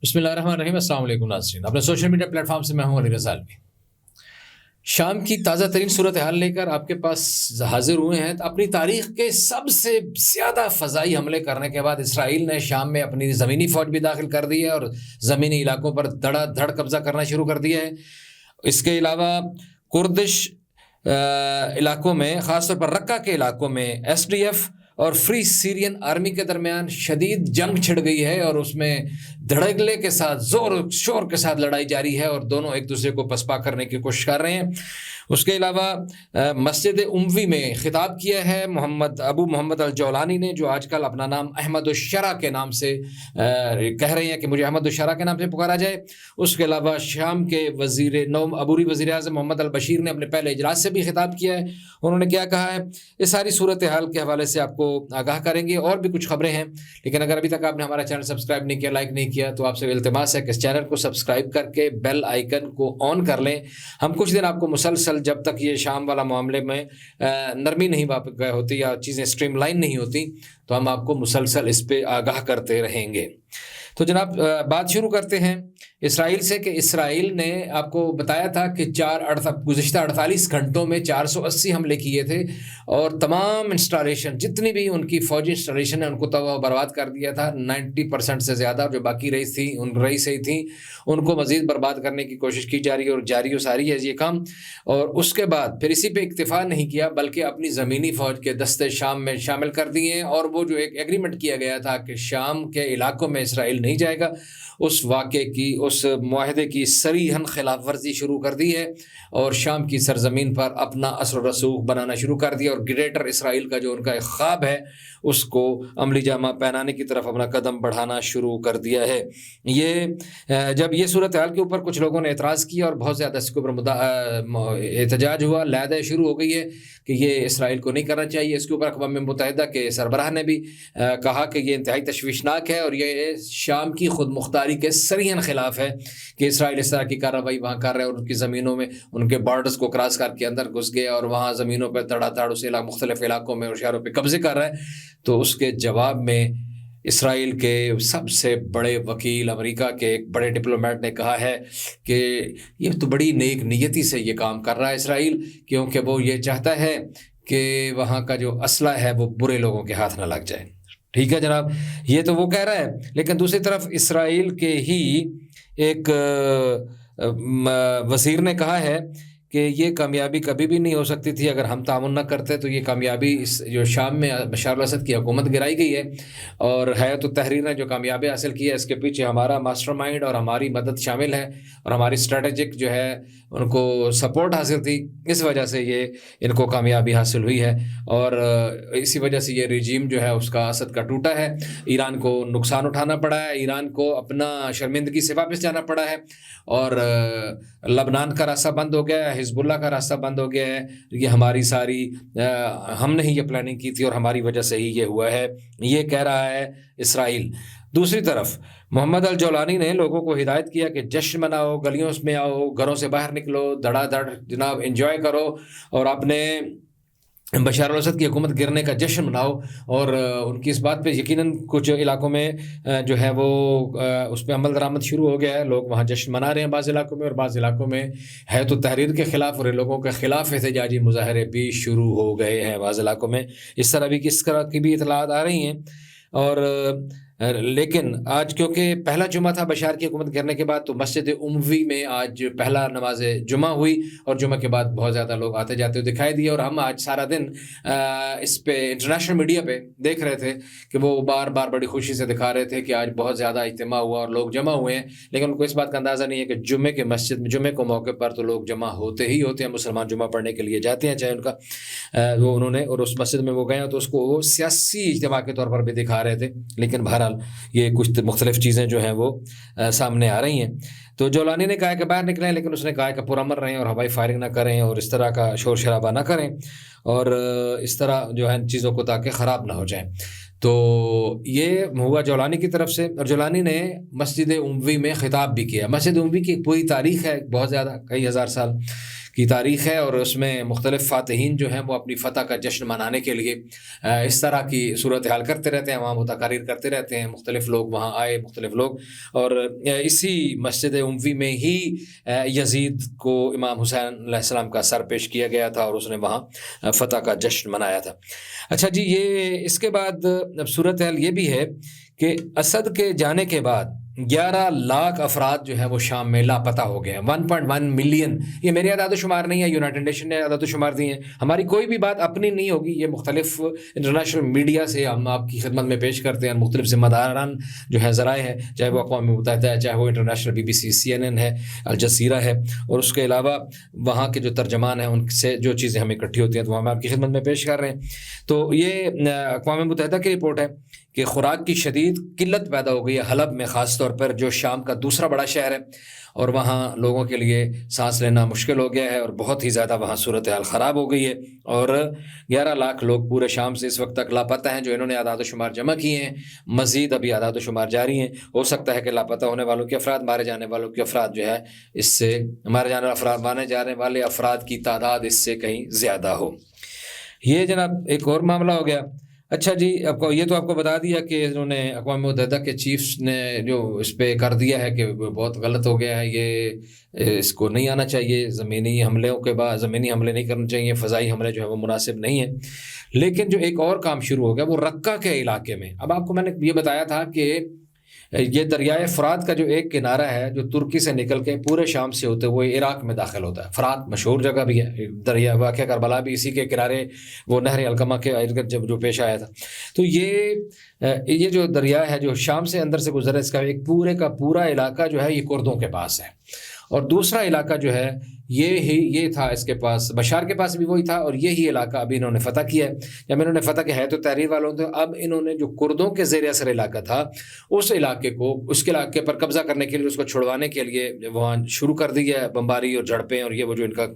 بسم اللہ الرحمن الرحیم۔ السلام علیکم ناظرین، اپنے سوشل میڈیا پلیٹ فارم سے میں ہوں علی رضا الوی۔ شام کی تازہ ترین صورتحال لے کر آپ کے پاس حاضر ہوئے ہیں۔ اپنی تاریخ کے سب سے زیادہ فضائی حملے کرنے کے بعد اسرائیل نے شام میں اپنی زمینی فوج بھی داخل کر دی ہے اور زمینی علاقوں پر دھڑا دھڑ قبضہ کرنا شروع کر دیا ہے۔ اس کے علاوہ کردش علاقوں میں، خاص طور پر رقہ کے علاقوں میں SDF اور فری سیرین آرمی کے درمیان شدید جنگ چھڑ گئی ہے اور اس میں دھڑلے کے ساتھ زور و شور کے ساتھ لڑائی جاری ہے اور دونوں ایک دوسرے کو پسپا کرنے کی کوشش کر رہے ہیں۔ اس کے علاوہ مسجد اموی میں خطاب کیا ہے ابو محمد الجولانی نے، جو آج کل اپنا نام احمد الشرع کے نام سے کہہ رہے ہیں کہ مجھے احمد الشرع کے نام سے پکارا جائے۔ اس کے علاوہ شام کے عبوری وزیر اعظم محمد البشیر نے اپنے پہلے اجلاس سے بھی خطاب کیا ہے۔ انہوں نے کیا کہا ہے، اس ساری صورتحال کے حوالے سے آپ کو آگاہ کریں گے۔ اور بھی کچھ خبریں ہیں، لیکن اگر ابھی تک آپ نے ہمارا چینل سبسکرائب نہیں کیا، لائک نہیں کیا، تو آپ سے التماس ہے کہ اس چینل کو سبسکرائب کر کے بیل آئیکن کو آن کر لیں۔ ہم کچھ دن آپ کو مسلسل، جب تک یہ شام والا معاملے میں نرمی نہیں واقع ہوتی یا چیزیں سٹریم لائن نہیں ہوتی، تو ہم آپ کو مسلسل اس پہ آگاہ کرتے رہیں گے۔ تو جناب، بات شروع کرتے ہیں اسرائیل سے کہ اسرائیل نے آپ کو بتایا تھا کہ گزشتہ 48 گھنٹوں میں 480 حملے کیے تھے اور تمام انسٹالیشن، جتنی بھی ان کی فوجی انسٹالیشن ہے، ان کو تباہ و برباد کر دیا تھا۔ 90% سے زیادہ جو باقی رہی صحیح تھیں، ان کو مزید برباد کرنے کی کوشش کی جا رہی ہے اور جاری و ساری ہے یہ کام۔ اور اس کے بعد پھر اسی پہ اکتفا نہیں کیا، بلکہ اپنی زمینی فوج کے دستے شام میں شامل کر دیے، اور وہ جو ایک ایگریمنٹ کیا گیا تھا کہ شام کے علاقوں میں اسرائیل نہیں جائے گا، اس واقعے کی، اس معاہدے کی صریحاً خلاف ورزی شروع کر دی ہے اور شام کی سرزمین پر اپنا اثر و رسوخ بنانا شروع کر دیا، اور گریٹر اسرائیل کا جو ان کا ایک خواب ہے، اس کو عملی جامہ پہنانے کی طرف اپنا قدم بڑھانا شروع کر دیا ہے۔ جب یہ صورتحال کے اوپر کچھ لوگوں نے اعتراض کیا اور بہت زیادہ اس کے اوپر احتجاج ہوا، لہدے شروع ہو گئی ہے کہ یہ اسرائیل کو نہیں کرنا چاہیے۔ اس کے اوپر اقوام متحدہ کے سربراہ نے بھی کہا کہ یہ انتہائی تشویشناک ہے اور یہ شام کی خود مختاری کے صریحاً خلاف ہے کہ اسرائیل اس طرح کی کارروائی وہاں کر رہا ہے اور ان کی زمینوں میں، ان کے بارڈرز کو کراس کر کے اندر گھس گیا اور وہاں زمینوں پہ دھڑا دھڑ اسے مختلف علاقوں میں اور شہروں پہ قبضے کر رہا ہے۔ تو اس کے جواب میں اسرائیل کے سب سے بڑے وکیل، امریکہ کے ایک بڑے ڈپلومیٹ نے کہا ہے کہ یہ تو بڑی نیک نیتی سے یہ کام کر رہا ہے اسرائیل، کیونکہ وہ یہ چاہتا ہے کہ وہاں کا جو اسلحہ ہے وہ برے لوگوں کے ہاتھ نہ لگ جائے۔ ٹھیک ہے جناب، یہ تو وہ کہہ رہا ہے، لیکن دوسری طرف اسرائیل کے ہی ایک وزیر نے کہا ہے کہ یہ کامیابی کبھی بھی نہیں ہو سکتی تھی اگر ہم تعاون نہ کرتے، تو یہ کامیابی جو شام میں بشار الاسد کی حکومت گرائی گئی ہے اور ہیئت التحریر نے جو کامیابی حاصل کی ہے، اس کے پیچھے ہمارا ماسٹر مائنڈ اور ہماری مدد شامل ہے اور ہماری اسٹریٹجک جو ہے ان کو سپورٹ حاصل تھی، اس وجہ سے یہ ان کو کامیابی حاصل ہوئی ہے اور اسی وجہ سے یہ رجیم جو ہے اس کا اسد کا ٹوٹا ہے۔ ایران کو نقصان اٹھانا پڑا ہے، ایران کو اپنا شرمندگی سے واپس جانا پڑا ہے اور لبنان کا راستہ بند ہو گیا ہے، حزب اللہ کا راستہ بند ہو گیا ہے۔ یہ ہماری ساری ہم نے ہی یہ پلاننگ کی تھی اور ہماری وجہ سے ہی یہ ہوا ہے، یہ کہہ رہا ہے اسرائیل۔ دوسری طرف محمد الجولانی نے لوگوں کو ہدایت کیا کہ جشن مناؤ، گلیوں میں آؤ، گھروں سے باہر نکلو، دھڑا دھڑ جناب انجوائے کرو اور اپنے بشار الاسد کی حکومت گرنے کا جشن مناؤ۔ اور ان کی اس بات پہ یقیناً کچھ علاقوں میں جو ہے وہ اس پہ عمل درآمد شروع ہو گیا ہے، لوگ وہاں جشن منا رہے ہیں بعض علاقوں میں، اور بعض علاقوں میں ہیئت التحریر کے خلاف اور لوگوں کے خلاف احتجاجی مظاہرے بھی شروع ہو گئے ہیں بعض علاقوں میں۔ اس طرح کی بھی اطلاعات آ رہی ہیں۔ اور لیکن آج کیونکہ پہلا جمعہ تھا بشار کی حکومت گرنے کے بعد، تو مسجد اموی میں آج پہلا نماز جمعہ ہوئی اور جمعہ کے بعد بہت زیادہ لوگ آتے جاتے ہوئے دکھائی دیے، اور ہم آج سارا دن اس پہ انٹرنیشنل میڈیا پہ دیکھ رہے تھے کہ وہ بار بار بڑی خوشی سے دکھا رہے تھے کہ آج بہت زیادہ اجتماع ہوا اور لوگ جمع ہوئے ہیں، لیکن ان کو اس بات کا اندازہ نہیں ہے کہ جمعے کے مسجد میں جمعے کو موقع پر تو لوگ جمع ہوتے ہی ہوتے ہیں، مسلمان جمعہ پڑھنے کے لیے جاتے ہیں، چاہے ان کا وہ انہوں نے اور اس مسجد میں وہ گئے ہیں تو اس کو وہ سیاسی اجتماع کے طور پر بھی دکھا رہے تھے، لیکن بہرحال یہ کچھ مختلف چیزیں جو ہیں وہ سامنے آ رہی ہیں۔ تو جولانی نے کہا کہ باہر نکلیں، لیکن اس نے کہا کہ پرامن رہیں اور ہوائی فائرنگ نہ کریں اور اس طرح کا شور شرابہ نہ کریں اور اس طرح جو ہے چیزوں کو تاکہ خراب نہ ہو جائیں۔ تو یہ ہوا جولانی کی طرف سے، اور جولانی نے مسجد اموی میں خطاب بھی کیا۔ مسجد اموی کی ایک پوری تاریخ ہے، بہت زیادہ، کئی ہزار سال کی تاریخ ہے، اور اس میں مختلف فاتحین جو ہیں وہ اپنی فتح کا جشن منانے کے لیے اس طرح کی صورتحال کرتے رہتے ہیں، وہاں متقارر کرتے رہتے ہیں، مختلف لوگ وہاں آئے، مختلف لوگ، اور اسی مسجد اموی میں ہی یزید کو امام حسین علیہ السلام کا سر پیش کیا گیا تھا اور اس نے وہاں فتح کا جشن منایا تھا۔ اچھا جی، یہ اس کے بعد اب صورتحال یہ بھی ہے کہ اسد کے جانے کے بعد 11 لاکھ افراد جو ہیں وہ شام میں لاپتہ ہو گئے ہیں، 1.1 ملین۔ یہ میری اعداد و شمار نہیں ہے، یونائٹڈ نیشن نے اعداد و شمار دی ہیں، ہماری کوئی بھی بات اپنی نہیں ہوگی، یہ مختلف انٹرنیشنل میڈیا سے ہم آپ کی خدمت میں پیش کرتے ہیں، مختلف ذمہ داران جو ہے ذرائع ہیں، چاہے وہ اقوام متحدہ ہے، چاہے وہ انٹرنیشنل BBC CNN ہے، الجزیرہ ہے، اور اس کے علاوہ وہاں کے جو ترجمان ہیں ان سے جو چیزیں ہمیں اکٹھی ہوتی ہیں تو وہ ہم آپ کی خدمت میں پیش کر رہے ہیں۔ تو یہ اقوام متحدہ کی رپورٹ ہے کہ خوراک کی شدید قلت پیدا ہو گئی ہے حلب میں، خاص طور پر جو شام کا دوسرا بڑا شہر ہے، اور وہاں لوگوں کے لیے سانس لینا مشکل ہو گیا ہے، اور بہت ہی زیادہ وہاں صورتحال خراب ہو گئی ہے، اور 11 لاکھ لوگ پورے شام سے اس وقت تک لاپتہ ہیں، جو انہوں نے اعداد و شمار جمع کیے ہیں۔ مزید ابھی اعداد و شمار جاری ہیں، ہو سکتا ہے کہ لاپتہ ہونے والوں کے افراد، مارے جانے والوں کے افراد جو ہے اس سے مارے جانے والے افراد کی تعداد اس سے کہیں زیادہ ہو۔ یہ جناب ایک اور معاملہ ہو گیا۔ اچھا جی، آپ کو یہ تو آپ کو بتا دیا کہ انہوں نے اقوام متحدہ کے چیفز نے جو اس پہ کر دیا ہے کہ بہت غلط ہو گیا ہے، یہ اس کو نہیں آنا چاہیے، زمینی حملوں کے بعد زمینی حملے نہیں کرنے چاہیے، فضائی حملے جو ہے وہ مناسب نہیں ہیں۔ لیکن جو ایک اور کام شروع ہو گیا وہ رقہ کے علاقے میں۔ اب آپ کو میں نے یہ بتایا تھا کہ یہ دریائے فرات کا جو ایک کنارہ ہے جو ترکی سے نکل کے پورے شام سے ہوتے ہوئے عراق میں داخل ہوتا ہے، فرات مشہور جگہ بھی ہے، دریا واقعہ کربلا بھی اسی کے کنارے وہ نہر القمہ کے ارد گرد جو پیش آیا تھا۔ تو یہ جو دریا ہے جو شام سے اندر سے گزرا، اس کا ایک پورے کا پورا علاقہ جو ہے یہ کردوں کے پاس ہے، اور دوسرا علاقہ جو ہے یہ تھا اس کے پاس، بشار کے پاس بھی وہی تھا، اور یہی علاقہ ابھی انہوں نے فتح کیا ہے۔ جب انہوں نے فتح کیا ہے تو تحریر والوں تو اب انہوں نے جو کردوں کے زیر اثر علاقہ تھا اس علاقے کو، اس کے علاقے پر قبضہ کرنے کے لیے، اس کو چھڑوانے کے لیے وہاں شروع کر دی ہے بمباری اور جھڑپیں، اور یہ وہ جو ان کا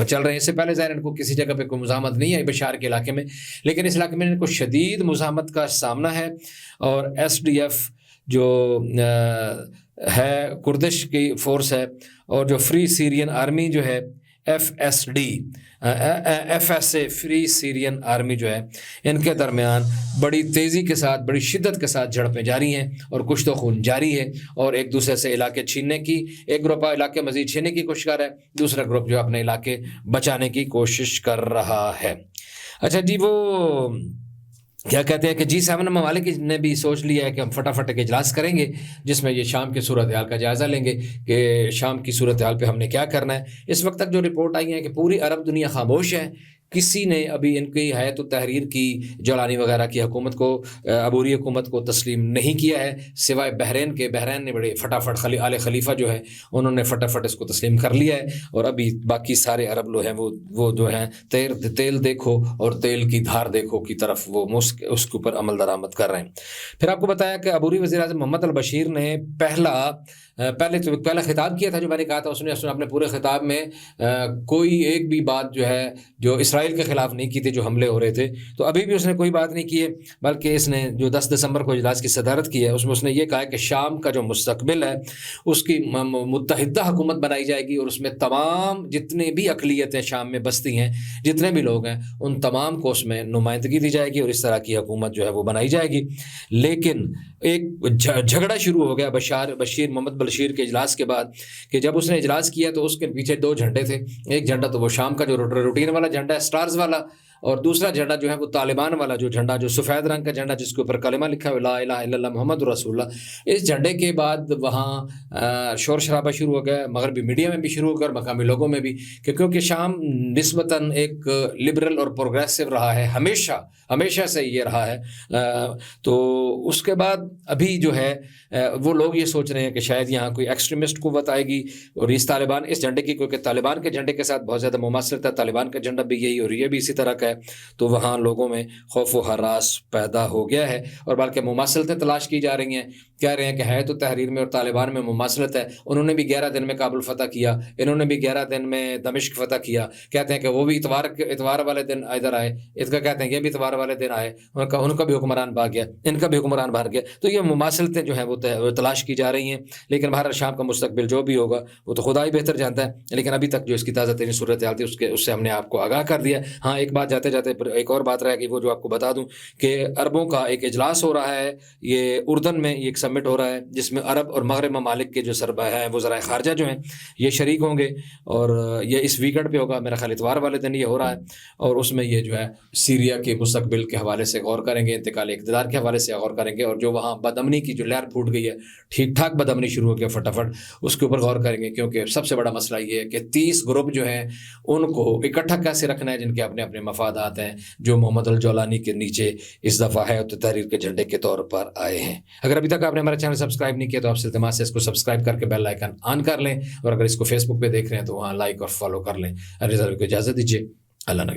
چل رہے ہیں۔ اس سے پہلے ظاہر ان کو کسی جگہ پہ کوئی مزاحمت نہیں ہے بشار کے علاقے میں، لیکن اس علاقے میں ان کو شدید مزاحمت کا سامنا ہے، اور SDF جو ہے کردش کی فورس ہے، اور جو فری سیرین آرمی جو ہے FSA فری سیرین آرمی جو ہے، ان کے درمیان بڑی تیزی کے ساتھ، بڑی شدت کے ساتھ جھڑپیں جاری ہیں اور کشت و خون جاری ہے، اور ایک دوسرے سے علاقے چھیننے کی، ایک گروپ علاقے مزید چھیننے کی کوشش کر رہا ہے، دوسرا گروپ جو اپنے علاقے بچانے کی کوشش کر رہا ہے۔ اچھا جی، وہ کیا کہتے ہیں کہ G7 ممالک نے بھی سوچ لیا ہے کہ ہم فٹافٹ ایک اجلاس کریں گے جس میں یہ شام کی صورتحال کا جائزہ لیں گے کہ شام کی صورتحال پہ ہم نے کیا کرنا ہے۔ اس وقت تک جو رپورٹ آئی ہے کہ پوری عرب دنیا خاموش ہے، کسی نے ابھی ان کی حیات التحریر کی، جولانی وغیرہ کی حکومت کو، عبوری حکومت کو تسلیم نہیں کیا ہے، سوائے بحرین کے۔ بحرین نے بڑے فٹافٹ آل خلیفہ جو ہے انہوں نے فٹافٹ اس کو تسلیم کر لیا ہے، اور ابھی باقی سارے عرب لوگ ہیں وہ جو ہیں تیل دیکھو اور تیل کی دھار دیکھو کی طرف وہ اس کے اوپر عمل درآمد کر رہے ہیں۔ پھر آپ کو بتایا کہ عبوری وزیر اعظم محمد البشیر نے پہلا خطاب کیا تھا، جو میں نے کہا تھا اس نے اپنے پورے خطاب میں کوئی ایک بھی بات جو ہے جو اسرائیل کے خلاف نہیں کی تھی جو حملے ہو رہے تھے، تو ابھی بھی اس نے کوئی بات نہیں کی ہے، بلکہ اس نے جو 10 دسمبر کو اجلاس کی صدارت کی ہے اس میں اس نے یہ کہا کہ شام کا جو مستقبل ہے اس کی متحدہ حکومت بنائی جائے گی، اور اس میں تمام جتنے بھی اقلیتیں شام میں بستی ہیں، جتنے بھی لوگ ہیں، ان تمام کو اس میں نمائندگی دی جائے گی، اور اس طرح کی حکومت جو ہے وہ بنائی جائے گی۔ لیکن ایک جھگڑا شروع ہو گیا محمد بشیر کے اجلاس کے بعد، کہ جب اس نے اجلاس کیا تو اس کے پیچھے 2 جھنڈے تھے، ایک جھنڈا تو وہ شام کا جو روٹین والا جھنڈا ہے، سٹارز والا، اور دوسرا جھنڈا جو ہے وہ طالبان والا جو جھنڈا، جو سفید رنگ کا جھنڈا جس کے اوپر کلمہ لکھا ہے لا الہ الا اللہ محمد رسول اللہ۔ اس جھنڈے کے بعد وہاں شور شرابہ شروع ہو گیا، مغربی میڈیا میں بھی شروع ہو گیا اور مقامی لوگوں میں بھی، کیونکہ شام نسبتاً ایک لبرل اور پروگریسو رہا ہے، ہمیشہ سے یہ رہا ہے۔ تو اس کے بعد ابھی جو ہے وہ لوگ یہ سوچ رہے ہیں کہ شاید یہاں کوئی ایکسٹریمسٹ قوت آئے گی، اور اس جھنڈے کی، کیونکہ طالبان کے جھنڈے کے ساتھ بہت زیادہ مماثلت ہے، طالبان کا جھنڈا بھی یہی اور یہ بھی اسی طرح کا ہے، ہے تو وہاں لوگوں میں خوف و ہراس پیدا ہو گیا ہے، اور بلکہ مماثلتیں تلاش کی جا رہی ہیں۔ کہہ رہے ہیں کہ ہے تو تحریر میں اور طالبان میں مماثلت ہے، انہوں نے بھی 11 دن میں کابل فتح کیا، انہوں نے بھی 11 دن میں دمشق فتح کیا، کہتے ہیں کہ وہ بھی اتوار والے دن ادھر آئے، اس کا کہتے ہیں یہ بھی اتوار والے دن آئے، ان کا بھی حکمران بھاگ گیا، ان کا بھی حکمران بھاگ گیا۔ تو یہ مماثلتیں جو ہیں وہ تلاش کی جا رہی ہیں، لیکن بہرحال شام کا مستقبل جو بھی ہوگا وہ تو خدا ہی بہتر جانتا ہے، لیکن ابھی تک جو اس کی تازہ ترین صورتحال تھی اس سے ہم نے آپ کو آگاہ کر دیا۔ ہاں ایک بات جاتے جاتے ایک اور بات رہے گی، وہ جو آپ کو بتا دوں کہ عربوں کا ایک اجلاس ہو رہا ہے، یہ اردن میں یہ ایک سمٹ ہو رہا ہے جس میں عرب اور مغرب ممالک کے جو سربراہ ہیں وزرائے خارجہ جو ہیں یہ شریک ہوں گے، اور یہ اس ویکینڈ پہ ہوگا، میرا خیال اتوار والے دن یہ ہو رہا ہے، اور اس میں یہ جو ہے سیریا کے مستقبل کے حوالے سے غور کریں گے، انتقال اقتدار کے حوالے سے غور کریں گے، اور جو وہاں بدامنی کی جو لہر پھوٹ گئی ہے، ٹھیک ٹھاک بدامنی شروع ہو گیا فٹافٹ، اس کے اوپر غور کریں گے، کیونکہ سب سے بڑا مسئلہ یہ ہے کہ 30 گروپ جو ہیں ان کو اکٹھا کیسے رکھنا ہے جن کے اپنے اپنے مفادات ہیں، جو محمد الجولانی کے نیچے اس دفعہ ہے تو تحریر کے جھنڈے کے طور پر آئے ہیں۔ اگر ابھی تک آپ نے ہمارا چینل سبسکرائب نہیں کیا تو آپ سے التماس ہے اس کو سبسکرائب کر کے بیل آئیکن آن کر لیں، اور اگر اس کو فیس بک پہ دیکھ رہے ہیں تو وہاں لائک اور فالو کر لیں۔ ریزرو کو اجازت دیجیے، اللہ نگہبان۔